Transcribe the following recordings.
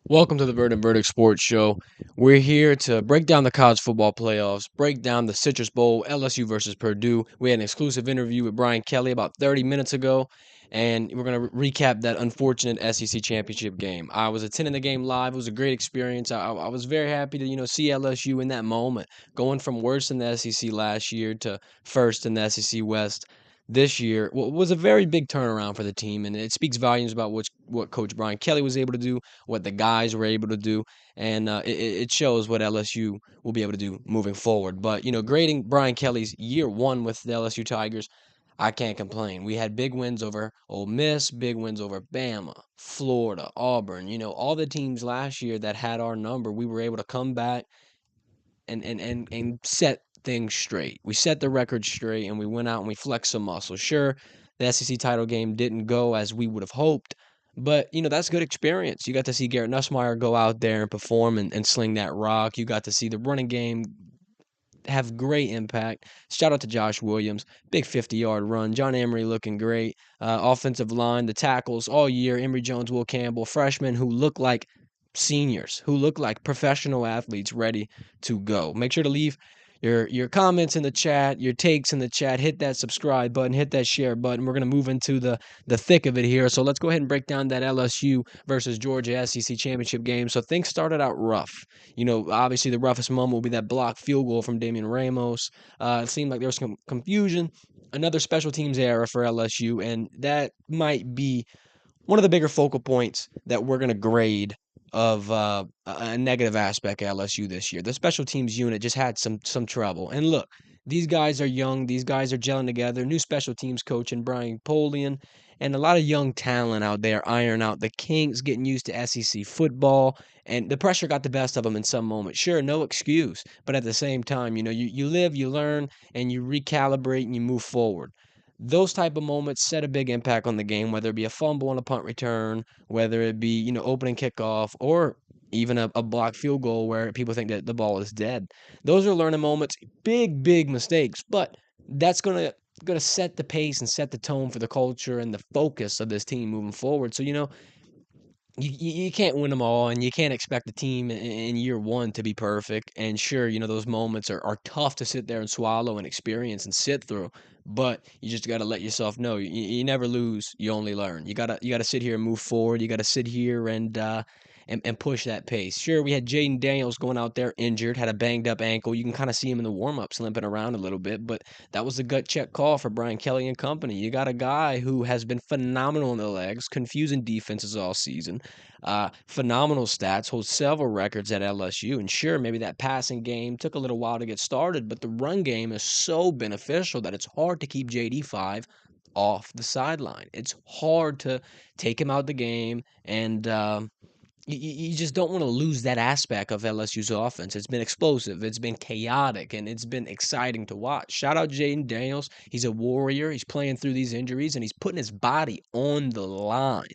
Welcome to the Verdin Verdict Sports Show. We're here to break down the college football playoffs, break down the Citrus Bowl, LSU versus Purdue. We had an exclusive interview with Brian Kelly about 30 minutes ago, and we're going to recap that unfortunate SEC championship game. I was attending the game live. It was a great experience. I was very happy to see LSU in that moment, going from worst in the SEC last year to first in the SEC West this year. Was a very big turnaround for the team, and it speaks volumes about what Coach Brian Kelly was able to do, what the guys were able to do, and it shows what LSU will be able to do moving forward. But grading Brian Kelly's year one with the LSU Tigers, I can't complain. We had big wins over Ole Miss, big wins over Bama, Florida, Auburn. All the teams last year that had our number, we were able to come back and set things straight. We set the record straight, and we went out and we flexed some muscle. Sure, the SEC title game didn't go as we would have hoped, but that's good experience. You got to see Garrett Nussmeier go out there and perform and sling that rock. You got to see the running game have great impact. Shout out to Josh Williams, big 50-yard run. John Emery looking great. Offensive line, the tackles all year. Emory Jones, Will Campbell, freshmen who look like seniors, who look like professional athletes ready to go. Make sure to leave your comments in the chat, your takes in the chat. Hit that subscribe button, hit that share button. We're going to move into the thick of it here. So let's go ahead and break down that LSU versus Georgia SEC championship game. So things started out rough. Obviously the roughest moment will be that blocked field goal from Damian Ramos. It seemed like there was some confusion. Another special teams error for LSU, and that might be one of the bigger focal points that we're going to grade of a negative aspect at LSU this year. The special teams unit just had some trouble. And look, these guys are young. These guys are gelling together. New special teams coach in Brian Polian, and a lot of young talent out there iron out the kinks, getting used to SEC football. And the pressure got the best of them in some moments. Sure, no excuse. But at the same time, you live, you learn, and you recalibrate and you move forward. Those type of moments set a big impact on the game, whether it be a fumble on a punt return, whether it be, opening kickoff, or even a blocked field goal where people think that the ball is dead. Those are learning moments, big mistakes, but that's gonna set the pace and set the tone for the culture and the focus of this team moving forward. So, you can't win them all, and you can't expect the team in year one to be perfect. And sure, those moments are tough to sit there and swallow and experience and sit through. But you just got to let yourself know you never lose, you only learn. You gotta sit here and move forward. You got to sit here and push that pace. Sure, we had Jaden Daniels going out there injured, had a banged up ankle. You can kind of see him in the warm-ups limping around a little bit, but that was a gut check call for Brian Kelly and company. You got a guy who has been phenomenal in the legs, confusing defenses all season. Phenomenal stats, holds several records at LSU. And sure, maybe that passing game took a little while to get started, but the run game is so beneficial that it's hard to keep JD5 off the sideline. It's hard to take him out the game, and you just don't want to lose that aspect of LSU's offense. It's been explosive, it's been chaotic, and it's been exciting to watch. Shout out Jaden Daniels. He's a warrior. He's playing through these injuries, and he's putting his body on the line.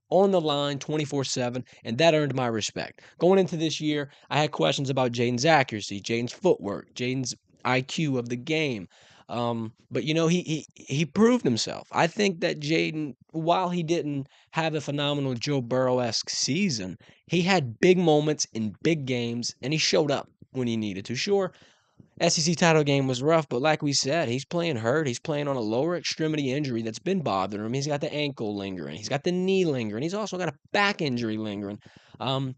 On the line 24/7, and that earned my respect. Going into this year, I had questions about Jaden's accuracy, Jaden's footwork, Jaden's IQ of the game. But he proved himself. I think that Jaden, while he didn't have a phenomenal Joe Burrow-esque season, he had big moments in big games, and he showed up when he needed to. Sure, SEC title game was rough, but like we said, he's playing hurt. He's playing on a lower extremity injury that's been bothering him. He's got the ankle lingering. He's got the knee lingering. He's also got a back injury lingering. Um,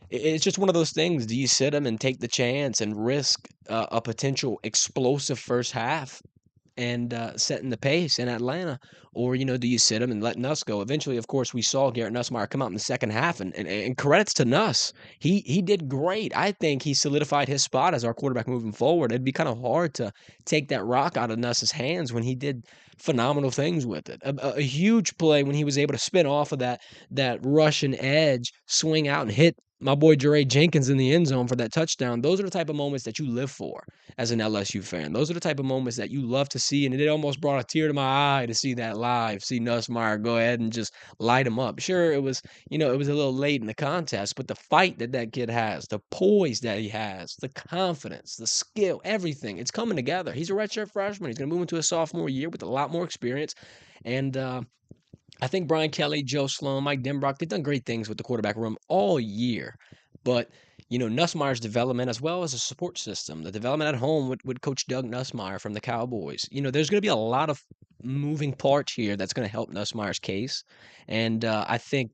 it's just one of those things. Do you sit him and take the chance and risk a potential explosive first half and setting the pace in Atlanta? Or, do you sit him and let Nuss go? Eventually, of course, we saw Garrett Nussmeier come out in the second half, and credits to Nuss. He did great. I think he solidified his spot as our quarterback moving forward. It'd be kind of hard to take that rock out of Nuss's hands when he did phenomenal things with it. A huge play when he was able to spin off of that Russian edge, swing out and hit my boy Jeray Jenkins in the end zone for that touchdown. Those are the type of moments that you live for as an LSU fan. Those are the type of moments that you love to see, and it almost brought a tear to my eye to see that live, see Nussmeier go ahead and just light him up. Sure, it was it was a little late in the contest, but the fight that kid has, the poise that he has, the confidence, the skill, everything, it's coming together. He's a redshirt freshman. He's going to move into a sophomore year with a lot more experience, and I think Brian Kelly, Joe Sloan, Mike Denbrock, they've done great things with the quarterback room all year. But, Nussmeier's development as well as a support system, the development at home with Coach Doug Nussmeier from the Cowboys. There's going to be a lot of moving parts here that's going to help Nussmeier's case. And I think,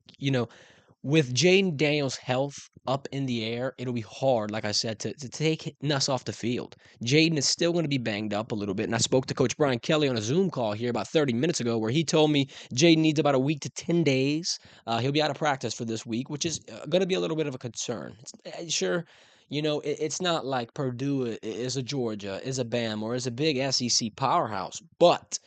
with Jaden Daniels' health up in the air, it'll be hard, like I said, to take Nuss off the field. Jaden is still going to be banged up a little bit. And I spoke to Coach Brian Kelly on a Zoom call here about 30 minutes ago where he told me Jaden needs about a week to 10 days. He'll be out of practice for this week, which is going to be a little bit of a concern. Sure, it's not like Purdue is a Georgia, is a Bama, or is a big SEC powerhouse, but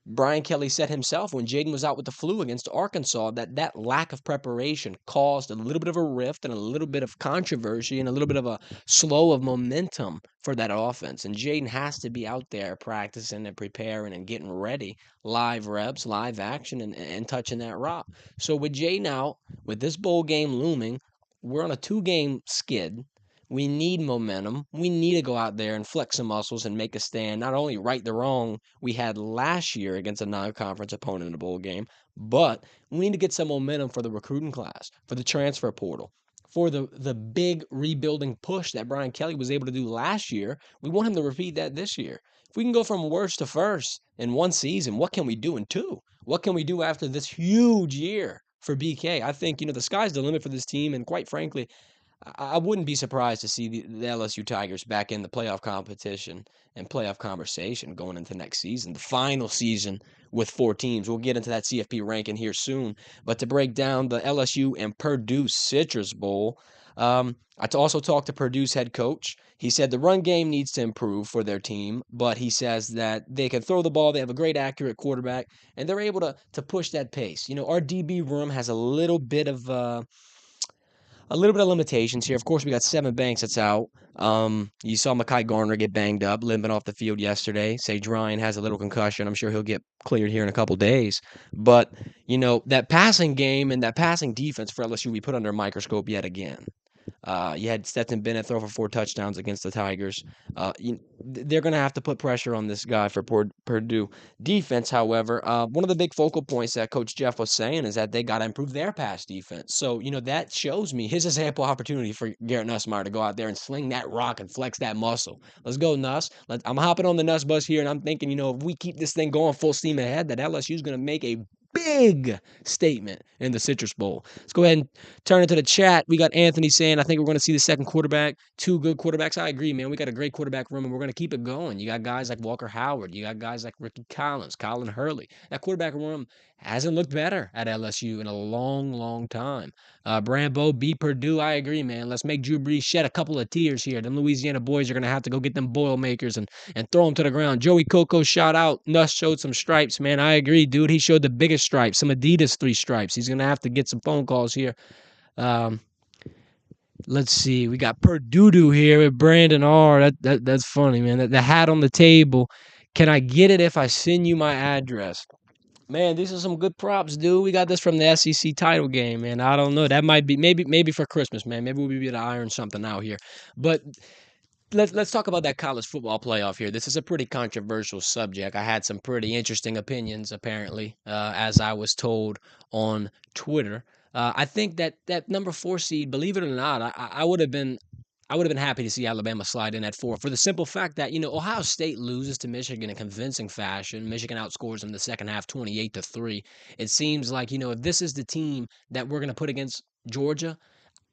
Brian Kelly said himself when Jaden was out with the flu against Arkansas that lack of preparation caused a little bit of a rift and a little bit of controversy and a little bit of a slow of momentum for that offense. And Jaden has to be out there practicing and preparing and getting ready, live reps, live action, and touching that rock. So with Jaden out, with this bowl game looming, we're on a 2-game skid. We need momentum. We need to go out there and flex some muscles and make a stand, not only right the wrong we had last year against a non-conference opponent in the bowl game, but we need to get some momentum for the recruiting class, for the transfer portal, for the big rebuilding push that Brian Kelly was able to do last year. We want him to repeat that this year. If we can go from worst to first in one season, what can we do in two? What can we do after this huge year for BK? I think, the sky's the limit for this team, and quite frankly, I wouldn't be surprised to see the LSU Tigers back in the playoff competition and playoff conversation going into next season, the final season with 4 teams. We'll get into that CFP ranking here soon. But to break down the LSU and Purdue Citrus Bowl, I also talked to Purdue's head coach. He said the run game needs to improve for their team, but he says that they can throw the ball. They have a great, accurate quarterback, and they're able to push that pace. Our DB room has a little bit of limitations here. Of course, we got Seven Banks that's out. You saw Mekhi Garner get banged up, limping off the field yesterday. Sage Ryan has a little concussion. I'm sure he'll get cleared here in a couple days. But, that passing game and that passing defense for LSU we put under a microscope yet again. You had Stetson Bennett throw for 4 touchdowns against the Tigers. They're going to have to put pressure on this guy for Purdue defense. However, one of the big focal points that Coach Jeff was saying is that they got to improve their pass defense. So, that shows me his example opportunity for Garrett Nussmeier to go out there and sling that rock and flex that muscle. Let's go, Nuss. I'm hopping on the Nuss bus here, and I'm thinking, if we keep this thing going full steam ahead, that LSU is going to make a big statement in the Citrus Bowl. Let's go ahead and turn it to the chat. We got Anthony saying, I think we're going to see the second quarterback, 2 good quarterbacks. I agree, man. We got a great quarterback room, and we're going to keep it going. You got guys like Walker Howard. You got guys like Ricky Collins, Colin Hurley. That quarterback room hasn't looked better at LSU in a long, long time. Brambo beat Purdue. I agree, man. Let's make Drew Brees shed a couple of tears here. Them Louisiana boys are going to have to go get them Boilermakers and throw them to the ground. Joey Coco, shout out. Nuss showed some stripes, man. I agree, dude. He showed the biggest stripes, some Adidas 3 stripes. He's going to have to get some phone calls here. Let's see. We got Purdue here with Brandon R. That's funny, man. The hat on the table. Can I get it if I send you my address? Man, these are some good props, dude. We got this from the SEC title game, man. I don't know. That might be maybe for Christmas, man. Maybe we'll be able to iron something out here. But let's talk about that college football playoff here. This is a pretty controversial subject. I had some pretty interesting opinions, apparently, as I was told on Twitter. I think that number 4 seed, believe it or not, I would have been happy to see Alabama slide in at 4 for the simple fact that, Ohio State loses to Michigan in convincing fashion. Michigan outscores them the second half 28-3. It seems like, if this is the team that we're going to put against Georgia,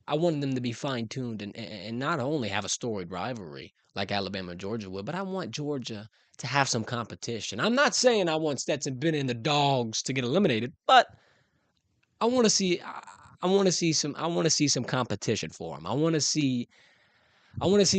I wanted them to be fine-tuned and not only have a storied rivalry like Alabama and Georgia would, but I want Georgia to have some competition. I'm not saying I want Stetson Bennett and the Dogs to get eliminated, but I want to see some competition for them. I want to see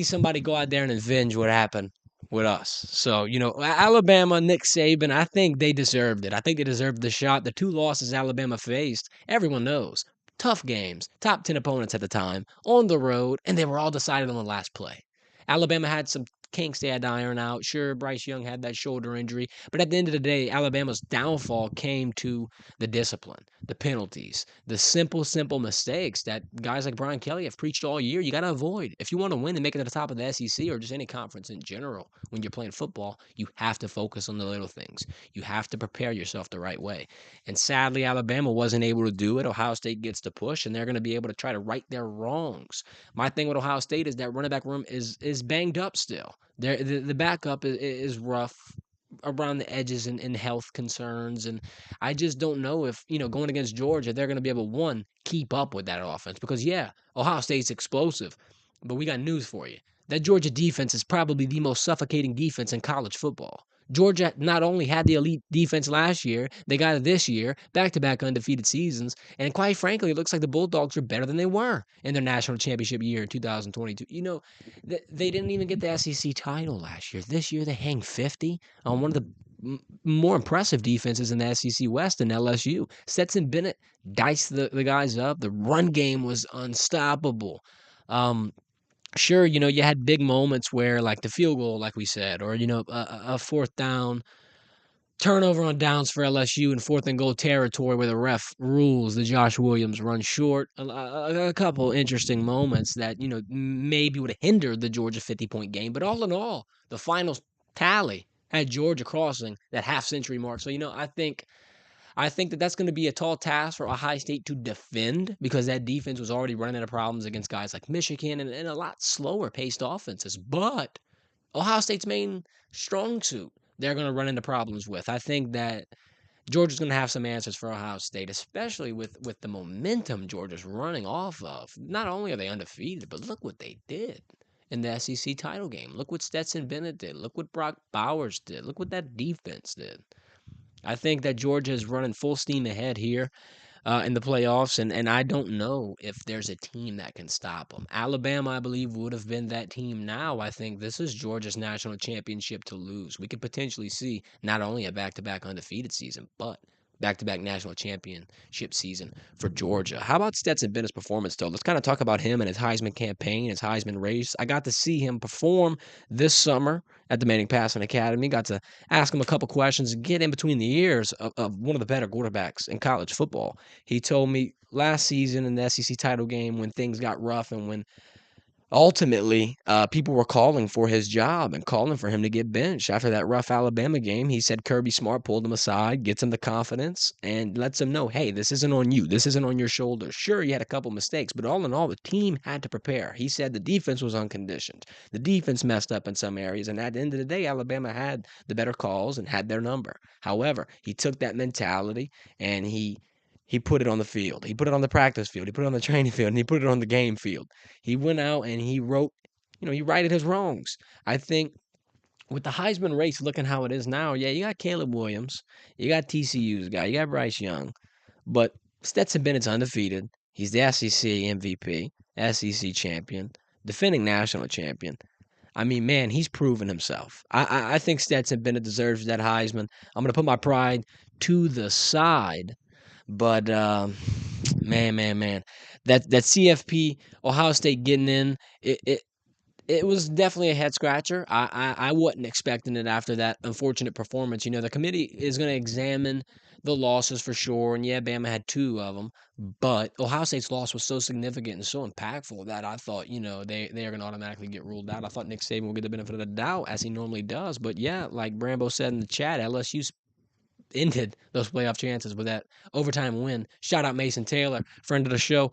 somebody go out there and avenge what happened with us. So, Alabama, Nick Saban, I think they deserved it. I think they deserved the shot. The 2 losses Alabama faced, everyone knows. Tough games, top 10 opponents at the time, on the road, and they were all decided on the last play. Alabama had some kinks they had to iron out. Sure, Bryce Young had that shoulder injury, but at the end of the day, Alabama's downfall came to the discipline, the penalties, the simple mistakes that guys like Brian Kelly have preached all year. You got to avoid. If you want to win and make it to the top of the SEC or just any conference in general, when you're playing football, you have to focus on the little things. You have to prepare yourself the right way. And sadly, Alabama wasn't able to do it. Ohio State gets the push, and they're going to be able to try to right their wrongs. My thing with Ohio State is that running back room is banged up still. The backup is rough around the edges and health concerns. And I just don't know if, going against Georgia, they're going to be able to, one, keep up with that offense. Because, yeah, Ohio State's explosive, but we got news for you. That Georgia defense is probably the most suffocating defense in college football. Georgia not only had the elite defense last year, they got it this year, back-to-back undefeated seasons, and quite frankly, it looks like the Bulldogs are better than they were in their national championship year in 2022. They didn't even get the SEC title last year. This year, they hang 50 on one of the more impressive defenses in the SEC West in LSU. Stetson Bennett diced the guys up. The run game was unstoppable. Sure, you had big moments where, like the field goal, like we said, or, a fourth down turnover on downs for LSU in fourth and goal territory where the ref rules the Josh Williams run short. A couple interesting moments that, maybe would have hindered the Georgia 50-point game. But all in all, the final tally had Georgia crossing that half-century mark. So, I think that that's going to be a tall task for Ohio State to defend because that defense was already running into problems against guys like Michigan and a lot slower paced offenses. But Ohio State's main strong suit, they're going to run into problems with. I think that Georgia's going to have some answers for Ohio State, especially with the momentum Georgia's running off of. Not only are they undefeated, but look what they did in the SEC title game. Look what Stetson Bennett did. Look what Brock Bowers did. Look what that defense did. I think that Georgia is running full steam ahead here in the playoffs, and I don't know if there's a team that can stop them. Alabama, I believe, would have been that team now. I think this is Georgia's national championship to lose. We could potentially see not only a back-to-back undefeated season, but back-to-back national championship season for Georgia. How about Stetson Bennett's performance, though? Let's kind of talk about him and his Heisman campaign, his Heisman race. I got to see him perform this summer at the Manning Passing Academy. Got to ask him a couple questions and get in between the ears of one of the better quarterbacks in college football. He told me last season in the SEC title game when things got rough and when ultimately people were calling for his job and calling for him to get benched after that rough Alabama game. He said Kirby Smart pulled him aside, gets him the confidence, and lets him know, hey, this isn't on you. This isn't on your shoulders. Sure, you had a couple mistakes, but all in all, the team had to prepare. He said the defense was unconditioned. The defense messed up in some areas, and at the end of the day, Alabama had the better calls and had their number. However, he took that mentality and he put it on the field. He put it on the practice field. He put it on the training field, and he put it on the game field. He went out and he wrote, he righted his wrongs. I think with the Heisman race looking how it is now, yeah, you got Caleb Williams, you got TCU's guy, you got Bryce Young, but Stetson Bennett's undefeated. He's the SEC MVP, SEC champion, defending national champion. I mean, man, he's proven himself. I think Stetson Bennett deserves that Heisman. I'm going to put my pride to the side. But man, that CFP Ohio State getting in, it was definitely a head scratcher. I wasn't expecting it after that unfortunate performance. The committee is going to examine the losses for sure, and yeah, Bama had two of them, but Ohio State's loss was so significant and so impactful that I thought they are going to automatically get ruled out. I thought Nick Saban would get the benefit of the doubt as he normally does, but yeah, like Brambo said in the chat, LSU ended those playoff chances with that overtime win. Shout out Mason Taylor, friend of the show.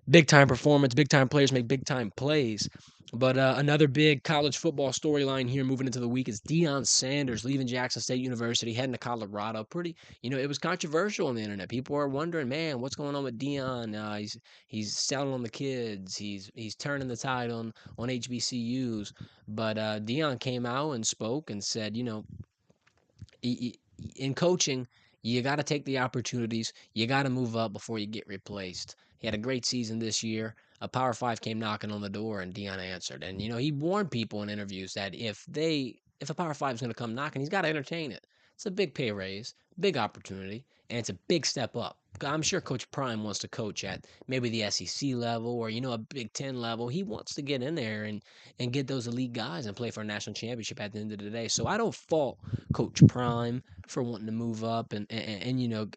Big time performance, big time players make big time plays. But another big college football storyline here moving into the week is Deion Sanders leaving Jackson State University, heading to Colorado. It was controversial on the internet. People are wondering, man, what's going on with Deion? He's selling on the kids. He's turning the tide on HBCUs. But Deion came out and spoke and said, in coaching, you got to take the opportunities. You got to move up before you get replaced. He had a great season this year. A Power 5 came knocking on the door, and Deion answered. And, he warned people in interviews that if a Power 5 is going to come knocking, he's got to entertain it. It's a big pay raise, big opportunity, and it's a big step up I'm sure Coach Prime wants to coach at maybe the SEC level or a Big Ten level. He wants to get in there and get those elite guys and play for a national championship at the end of the day. So I don't fault Coach Prime for wanting to move up and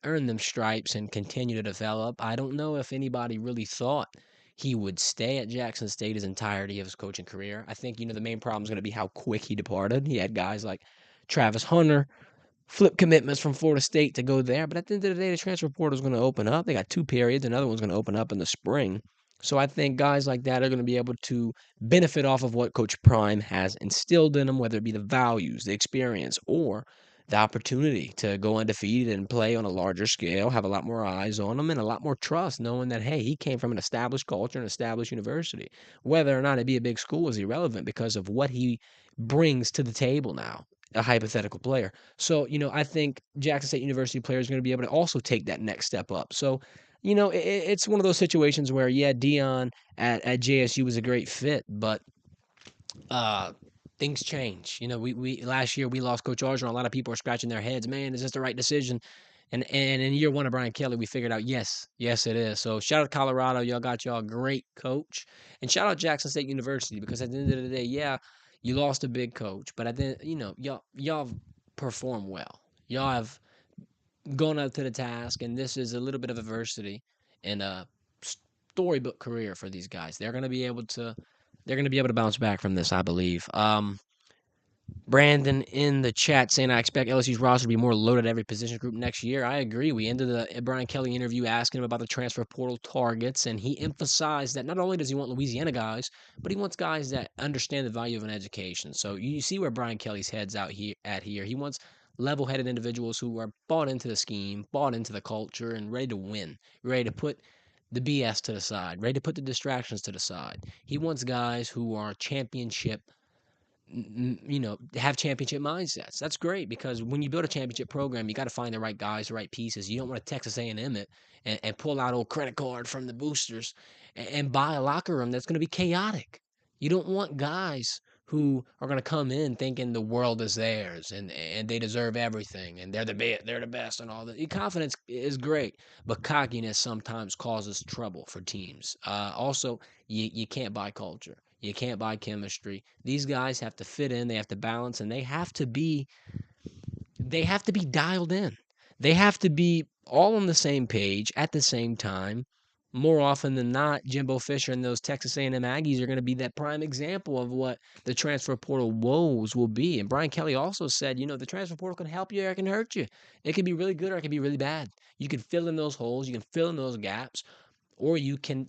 earn them stripes and continue to develop. I don't know if anybody really thought he would stay at Jackson State his entirety of his coaching career. I think the main problem is going to be how quick he departed. He had guys like Travis Hunter flip commitments from Florida State to go there. But at the end of the day, the transfer portal is going to open up. They got 2 periods. Another one's going to open up in the spring. So I think guys like that are going to be able to benefit off of what Coach Prime has instilled in them, whether it be the values, the experience, or the opportunity to go undefeated and play on a larger scale, have a lot more eyes on them, and a lot more trust, knowing that, hey, he came from an established culture, an established university. Whether or not it be a big school is irrelevant because of what he brings to the table now, a hypothetical player. So, I think Jackson State University players are going to be able to also take that next step up. So, it's one of those situations where, yeah, Dion at JSU was a great fit, but uh, things change. We last year we lost Coach Archer. A lot of people are scratching their heads. Man, is this the right decision? And in year one of Brian Kelly, we figured out yes, it is. So shout out Colorado, y'all a great coach, and shout out Jackson State University because at the end of the day, yeah, you lost a big coach, but at the y'all perform well. Y'all have gone up to the task, and this is a little bit of adversity and a storybook career for these guys. They're gonna be able to bounce back from this, I believe. Brandon in the chat saying I expect LSU's roster to be more loaded at every position group next year. I agree. We ended the Brian Kelly interview asking him about the transfer portal targets, and he emphasized that not only does he want Louisiana guys, but he wants guys that understand the value of an education. So you see where Brian Kelly's head's out here. He wants level-headed individuals who are bought into the scheme, bought into the culture, and ready to win, ready to put the BS to the side, ready to put the distractions to the side. He wants guys who are championship have championship mindsets. That's great because when you build a championship program, you got to find the right guys, the right pieces. You don't want to Texas A&M it and pull out old credit card from the boosters and buy a locker room that's going to be chaotic. You don't want guys who are going to come in thinking the world is theirs and they deserve everything and they're the best and all that. Your confidence is great, but cockiness sometimes causes trouble for teams. Also, you can't buy culture. You can't buy chemistry. These guys have to fit in, they have to balance, and they have to be dialed in. They have to be all on the same page at the same time. More often than not, Jimbo Fisher and those Texas A&M Aggies are going to be that prime example of what the transfer portal woes will be. And Brian Kelly also said, the transfer portal can help you or it can hurt you. It can be really good or it can be really bad. You can fill in those holes, you can fill in those gaps, or you can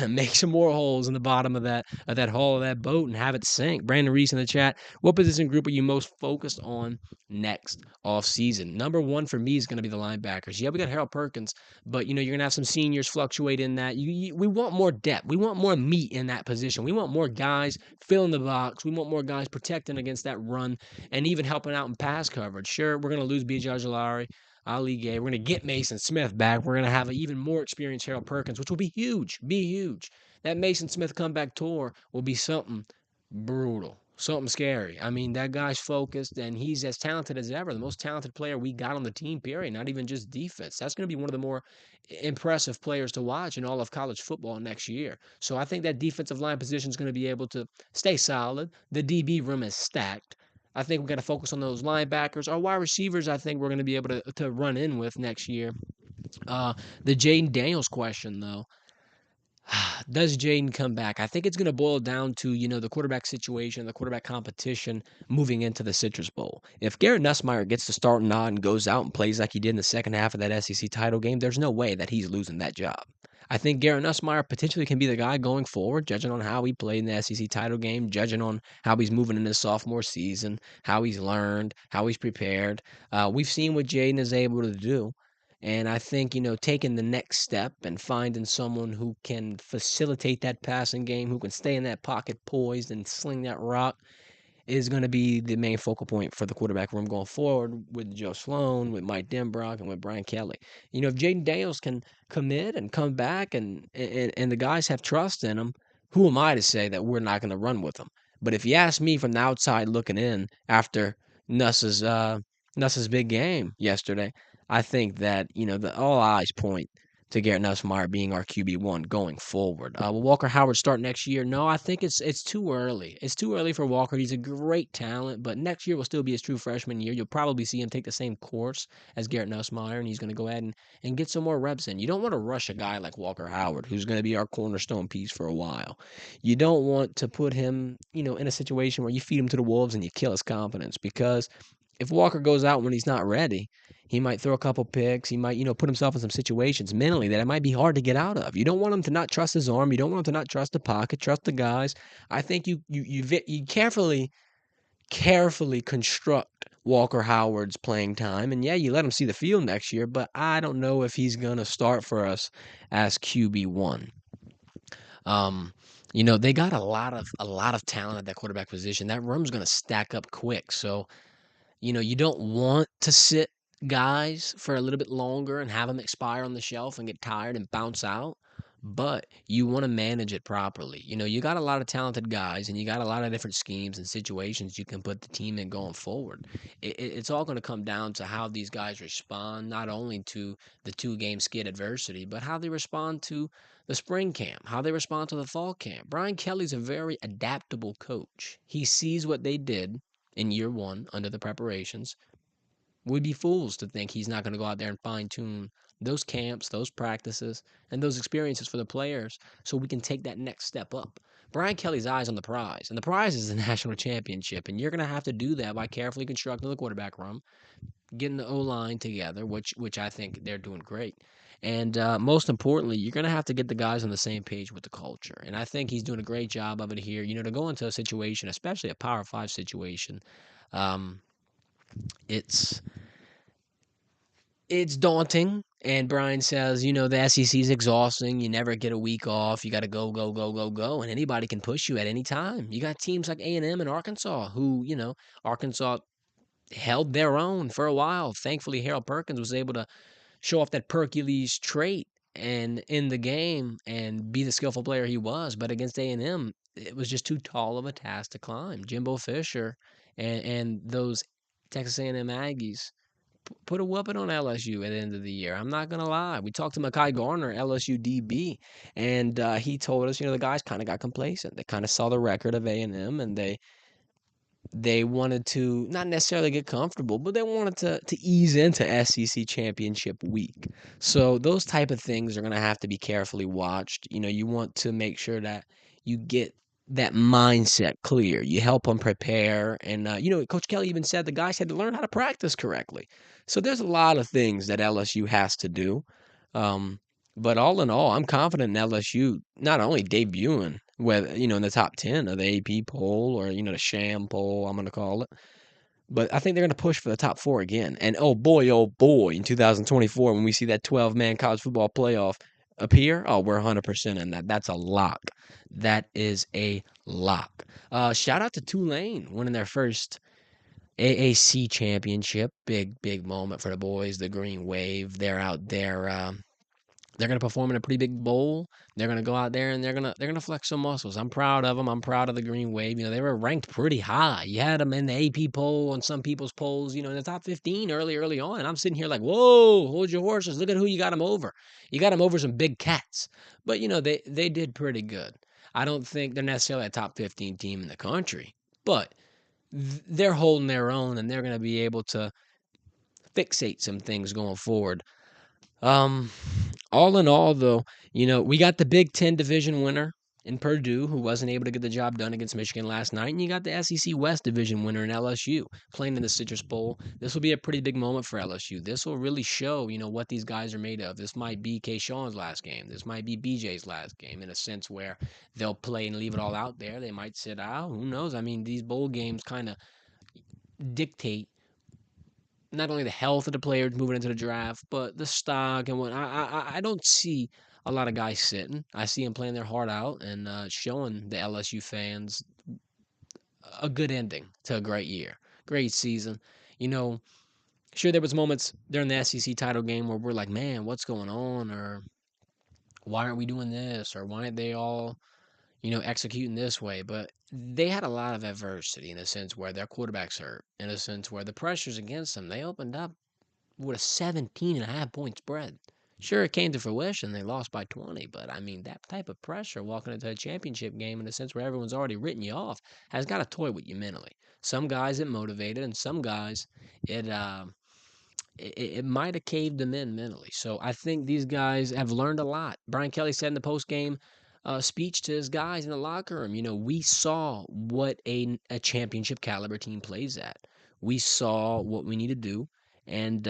make some more holes in the bottom of that hull of that boat and have it sink. Brandon Reese in the chat. What position group are you most focused on next off season? Number one for me is going to be the linebackers. Yeah, we got Harold Perkins, but you're going to have some seniors fluctuate in that. We want more depth. We want more meat in that position. We want more guys filling the box. We want more guys protecting against that run and even helping out in pass coverage. Sure, we're going to lose B.J. Ojulari, Ali Gay. We're going to get Mason Smith back. We're going to have an even more experienced Harold Perkins, which will be huge. Be huge. That Mason Smith comeback tour will be something brutal, something scary. I mean, that guy's focused and he's as talented as ever. The most talented player we got on the team, period. Not even just defense. That's going to be one of the more impressive players to watch in all of college football next year. So I think that defensive line position is going to be able to stay solid. The DB room is stacked. I think we're going to focus on those linebackers. Our wide receivers, I think we're going to be able to run in with next year. The Jaden Daniels question, though. Does Jaden come back? I think it's going to boil down to, the quarterback situation, the quarterback competition moving into the Citrus Bowl. If Garrett Nussmeier gets the start nod and goes out and plays like he did in the second half of that SEC title game, there's no way that he's losing that job. I think Garrett Nussmeier potentially can be the guy going forward, judging on how he played in the SEC title game, judging on how he's moving in his sophomore season, how he's learned, how he's prepared. We've seen what Jaden is able to do. And I think, taking the next step and finding someone who can facilitate that passing game, who can stay in that pocket poised and sling that rock is going to be the main focal point for the quarterback room going forward with Joe Sloan, with Mike Denbrock, and with Brian Kelly. If Jaden Daniels can commit and come back and the guys have trust in him, who am I to say that we're not going to run with him? But if you ask me from the outside looking in after Nuss's Nuss's big game yesterday, I think that all eyes point to Garrett Nussmeier being our QB1 going forward. Will Walker Howard start next year? No, I think it's too early. It's too early for Walker. He's a great talent, but next year will still be his true freshman year. You'll probably see him take the same course as Garrett Nussmeier, and he's going to go ahead and get some more reps in. You don't want to rush a guy like Walker Howard, who's going to be our cornerstone piece for a while. You don't want to put him, in a situation where you feed him to the wolves and you kill his confidence, because if Walker goes out when he's not ready, he might throw a couple picks. He might, put himself in some situations mentally that it might be hard to get out of. You don't want him to not trust his arm. You don't want him to not trust the pocket, trust the guys. I think you carefully construct Walker Howard's playing time, and yeah, you let him see the field next year. But I don't know if he's gonna start for us as QB1. They got a lot of talent at that quarterback position. That room's gonna stack up quick. So you don't want to sit guys for a little bit longer and have them expire on the shelf and get tired and bounce out, but you want to manage it properly. You got a lot of talented guys and you got a lot of different schemes and situations you can put the team in going forward. It's all going to come down to how these guys respond, not only to the 2-game skid adversity, but how they respond to the spring camp, how they respond to the fall camp. Brian Kelly's a very adaptable coach. He sees what they did in year one under the preparations. We'd be fools to think he's not going to go out there and fine tune those camps, those practices, and those experiences for the players so we can take that next step up. Brian Kelly's eyes on the prize, and the prize is the national championship, and you're going to have to do that by carefully constructing the quarterback room, getting the O-line together, which I think they're doing great. And most importantly, you're going to have to get the guys on the same page with the culture. And I think he's doing a great job of it here. To go into a situation, especially a Power 5 situation, um, it's it's daunting. And Brian says, the SEC is exhausting. You never get a week off. You got to go, go, go, go, go, and anybody can push you at any time. You got teams like A&M and Arkansas, who Arkansas held their own for a while. Thankfully, Harold Perkins was able to show off that Hercules trait and in the game and be the skillful player he was. But against A&M, it was just too tall of a task to climb. Jimbo Fisher and those Texas A&M Aggies put a whooping on LSU at the end of the year. I'm not gonna lie. We talked to Mekhi Garner, LSU DB, and he told us, the guys kind of got complacent. They kind of saw the record of A&M, and they wanted to not necessarily get comfortable, but they wanted to ease into SEC championship week. So those type of things are going to have to be carefully watched. You want to make sure that you get that mindset clear. You help them prepare. And, Coach Kelly even said the guys had to learn how to practice correctly. So there's a lot of things that LSU has to do. Um, but all in all, I'm confident in LSU not only debuting whether in the top 10 of the AP poll or the sham poll, I'm going to call it, but I think they're going to push for the top 4 again. And oh boy, in 2024 when we see that 12-man college football playoff appear, oh, we're 100% in that. That's a lock. That is a lock. Shout out to Tulane winning their first AAC championship. Big moment for the boys. The Green Wave. They're out there. They're gonna perform in a pretty big bowl. They're gonna go out there and they're gonna flex some muscles. I'm proud of them. I'm proud of the Green Wave. They were ranked pretty high. You had them in the AP poll, on some people's polls, in the top 15 early on. And I'm sitting here like, whoa, hold your horses. Look at who you got them over. You got them over some big cats. But they did pretty good. I don't think they're necessarily a top 15 team in the country, but they're holding their own and they're gonna be able to fixate some things going forward. Um, all in all, though, we got the Big Ten division winner in Purdue, who wasn't able to get the job done against Michigan last night, and you got the SEC West division winner in LSU playing in the Citrus Bowl. This will be a pretty big moment for LSU. This will really show, what these guys are made of. This might be Kayshawn's last game. This might be BJ's last game, in a sense where they'll play and leave it all out there. They might sit out. Who knows? I mean, these bowl games kind of dictate not only the health of the players moving into the draft, but the stock and what. I don't see a lot of guys sitting. I see them playing their heart out and showing the LSU fans a good ending to a great year, great season. You know, sure there was moments during the SEC title game where we're like, man, what's going on, or why aren't we doing this, or why aren't they all executing this way? But they had a lot of adversity in a sense where their quarterback's hurt, in a sense where the pressure's against them. They opened up with a 17.5 point spread. Sure, it came to fruition. They lost by 20, but I mean, that type of pressure walking into a championship game in a sense where everyone's already written you off has got to toy with you mentally. Some guys it motivated, and some guys it it might have caved them in mentally. So I think these guys have learned a lot. Brian Kelly said in the post game speech to his guys in the locker room, we saw what a championship caliber team plays at. We saw what we need to do, and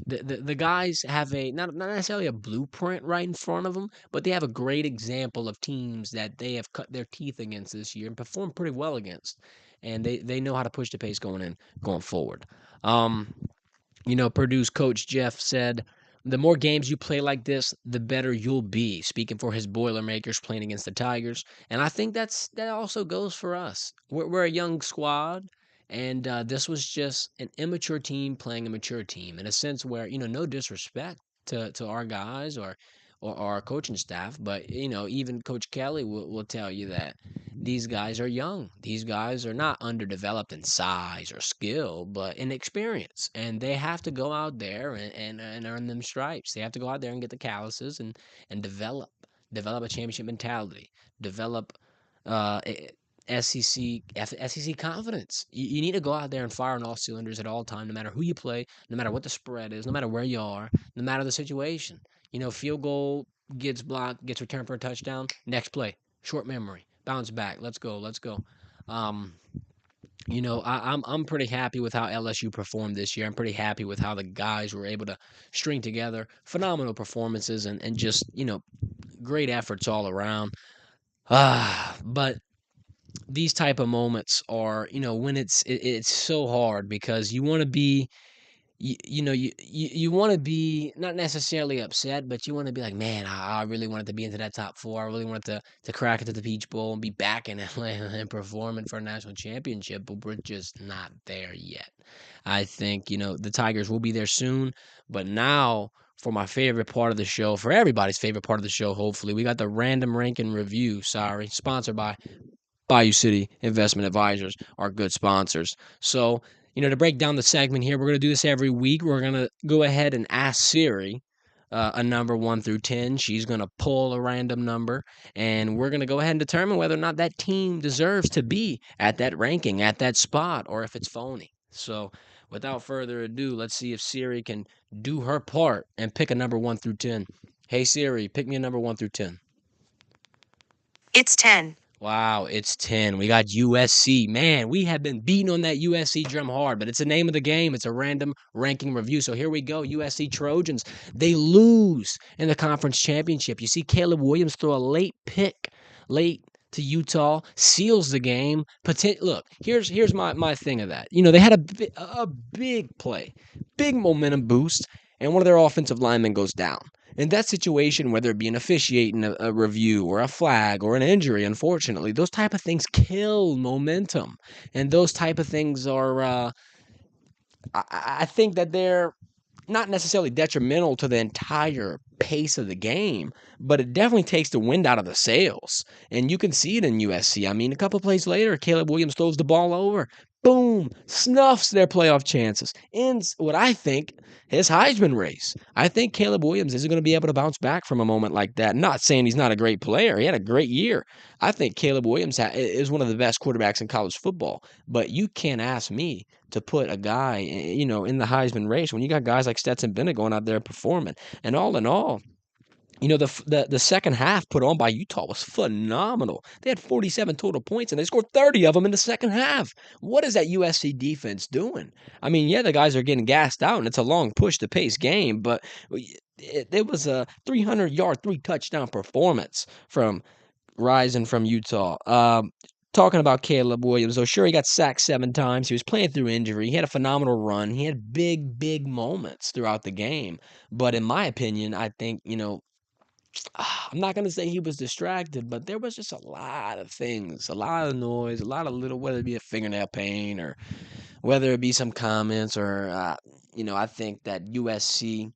the guys have a not necessarily a blueprint right in front of them, but they have a great example of teams that they have cut their teeth against this year and performed pretty well against, and they know how to push the pace going forward. Um, Purdue's coach Jeff said, "The more games you play like this, the better you'll be." Speaking for his Boilermakers playing against the Tigers, and I think that also goes for us. We're a young squad, and this was just an immature team playing a mature team in a sense where no disrespect to our guys or our coaching staff, but even Coach Kelly will tell you that these guys are young. These guys are not underdeveloped in size or skill, but in experience. And they have to go out there and earn them stripes. They have to go out there and get the calluses and develop a championship mentality, develop uh, SEC confidence. You need to go out there and fire on all cylinders at all time, no matter who you play, no matter what the spread is, no matter where you are, no matter the situation. Field goal gets blocked, gets returned for a touchdown. Next play, short memory, bounce back. Let's go. Let's go. Um, I'm pretty happy with how LSU performed this year. I'm pretty happy with how the guys were able to string together phenomenal performances and just great efforts all around. But these type of moments are when it's so hard because you want to be you want to be not necessarily upset, but you want to be like, man, I really wanted to be into that top four. I really wanted to crack into the Peach Bowl and be back in Atlanta and performing for a national championship, but we're just not there yet. I think, the Tigers will be there soon, but now for my favorite part of the show, for everybody's favorite part of the show, hopefully, we got the random ranking review, sponsored by Bayou City Investment Advisors, are good sponsors. So, to break down the segment here, we're going to do this every week. We're going to go ahead and ask Siri a number 1 through 10. She's going to pull a random number, and we're going to go ahead and determine whether or not that team deserves to be at that ranking, at that spot, or if it's phony. So, without further ado, let's see if Siri can do her part and pick a number 1 through 10. Hey, Siri, pick me a number 1 through 10. It's 10. Wow, it's 10. We got USC. Man, we have been beating on that USC drum hard, but it's the name of the game. It's a random ranking review. So here we go. USC Trojans. They lose in the conference championship. You see Caleb Williams throw a late pick, late to Utah, seals the game. Look, here's my thing of that. They had a big play, big momentum boost, and one of their offensive linemen goes down. In that situation, whether it be an officiating a review or a flag or an injury, unfortunately, those type of things kill momentum. And those type of things are, I think that they're not necessarily detrimental to the entire pace of the game, but it definitely takes the wind out of the sails. And you can see it in USC. I mean, a couple plays later, Caleb Williams throws the ball over. Boom! Snuffs their playoff chances. Ends what I think his Heisman race. I think Caleb Williams isn't going to be able to bounce back from a moment like that. Not saying he's not a great player. He had a great year. I think Caleb Williams is one of the best quarterbacks in college football. But you can't ask me to put a guy, in the Heisman race when you got guys like Stetson Bennett going out there performing. And all in all, the second half put on by Utah was phenomenal. They had 47 total points, and they scored 30 of them in the second half. What is that USC defense doing? I mean, yeah, the guys are getting gassed out, and it's a long push-to-pace game, but it was a 300-yard, 3-touchdown performance from rising from Utah. Talking about Caleb Williams, though, sure, he got sacked 7 times. He was playing through injury. He had a phenomenal run. He had big, big moments throughout the game. But in my opinion, I think, I'm not going to say he was distracted, but there was just a lot of things, a lot of noise, a lot of little, whether it be a fingernail pain or whether it be some comments or, I think that USC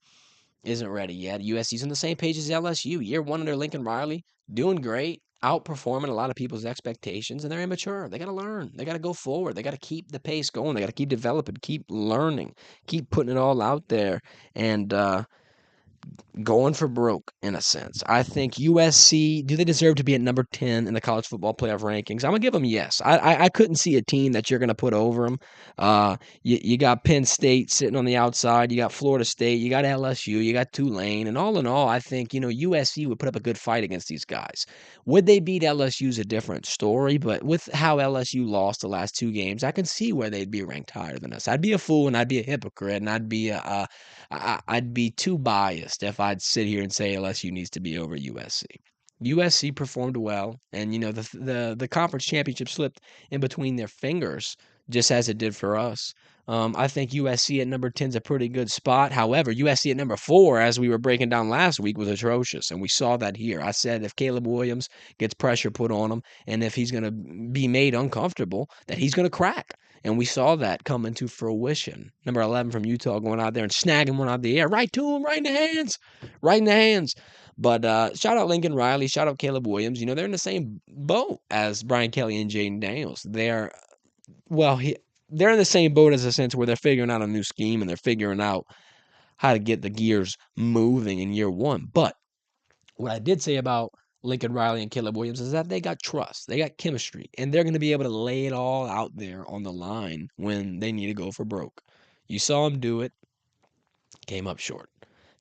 isn't ready yet. USC's on the same page as LSU. Year 1 under Lincoln Riley, doing great, outperforming a lot of people's expectations, and they're immature. They got to learn. They got to go forward. They got to keep the pace going. They got to keep developing, keep learning, keep putting it all out there. And going for broke in a sense. I think USC, do they deserve to be at number 10 in the college football playoff rankings? I'm gonna give them yes. I couldn't see a team that you're gonna put over them. You got Penn State sitting on the outside. You got Florida State. You got LSU. You got Tulane. And all in all, I think USC would put up a good fight against these guys. Would they beat LSU is a different story, but with how LSU lost the last two games, I can see where they'd be ranked higher than us. I'd be a fool and I'd be a hypocrite and I'd be too biased if I'd sit here and say LSU needs to be over USC. USC performed well, and the conference championship slipped in between their fingers, just as it did for us. I think USC at number 10 is a pretty good spot. However, USC at number 4, as we were breaking down last week, was atrocious, and we saw that here. I said if Caleb Williams gets pressure put on him, and if he's going to be made uncomfortable, that he's going to crack. And we saw that come into fruition. Number 11 from Utah going out there and snagging one out of the air. Right to him, right in the hands. Right in the hands. But shout out Lincoln Riley. Shout out Caleb Williams. They're in the same boat as Brian Kelly and Jaden Daniels. They're in the same boat as a sense where they're figuring out a new scheme and they're figuring out how to get the gears moving in year one. But what I did say about Lincoln Riley and Caleb Williams is that they got trust, they got chemistry, and they're going to be able to lay it all out there on the line when they need to go for broke. You saw them do it, came up short.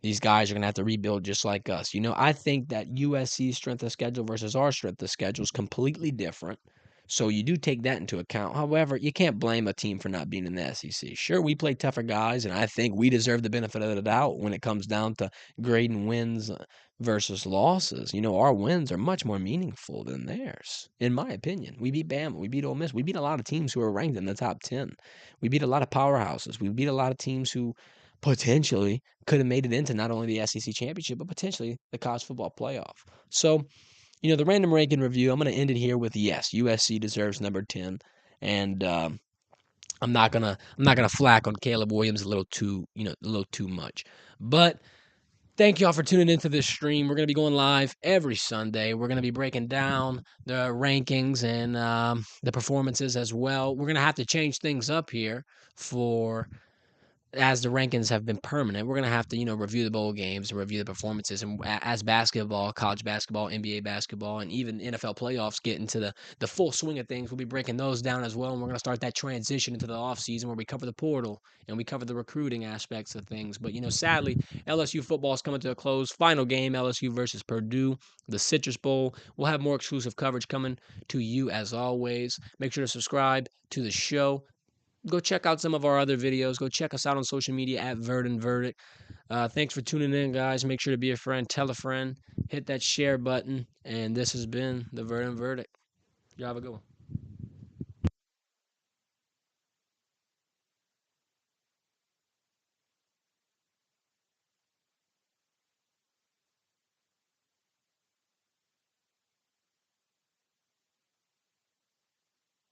These guys are going to have to rebuild just like us. I think that USC's strength of schedule versus our strength of schedule is completely different. So you do take that into account. However, you can't blame a team for not being in the SEC. Sure, we play tougher guys, and I think we deserve the benefit of the doubt when it comes down to grading wins versus losses. Our wins are much more meaningful than theirs, in my opinion. We beat Bama, we beat Ole Miss, we beat a lot of teams who are ranked in the top 10. We beat a lot of powerhouses. We beat a lot of teams who potentially could have made it into not only the SEC championship, but potentially the college football playoff. So, the random ranking review, I'm going to end it here with yes, USC deserves number 10, and I'm not gonna flack on Caleb Williams a little too much. But thank y'all for tuning into this stream. We're gonna be going live every Sunday. We're gonna be breaking down the rankings and the performances as well. We're gonna have to change things up here for as the rankings have been permanent. We're gonna have to, review the bowl games and review the performances. And as basketball, college basketball, NBA basketball, and even NFL playoffs get into the full swing of things, we'll be breaking those down as well. And we're gonna start that transition into the offseason where we cover the portal and we cover the recruiting aspects of things. But sadly, LSU football is coming to a close. Final game, LSU versus Purdue, the Citrus Bowl. We'll have more exclusive coverage coming to you as always. Make sure to subscribe to the show. Go check out some of our other videos. Go check us out on social media at Verdin Verdict. Thanks for tuning in, guys. Make sure to be a friend, tell a friend, hit that share button. And this has been the Verdin Verdict. Y'all have a good one.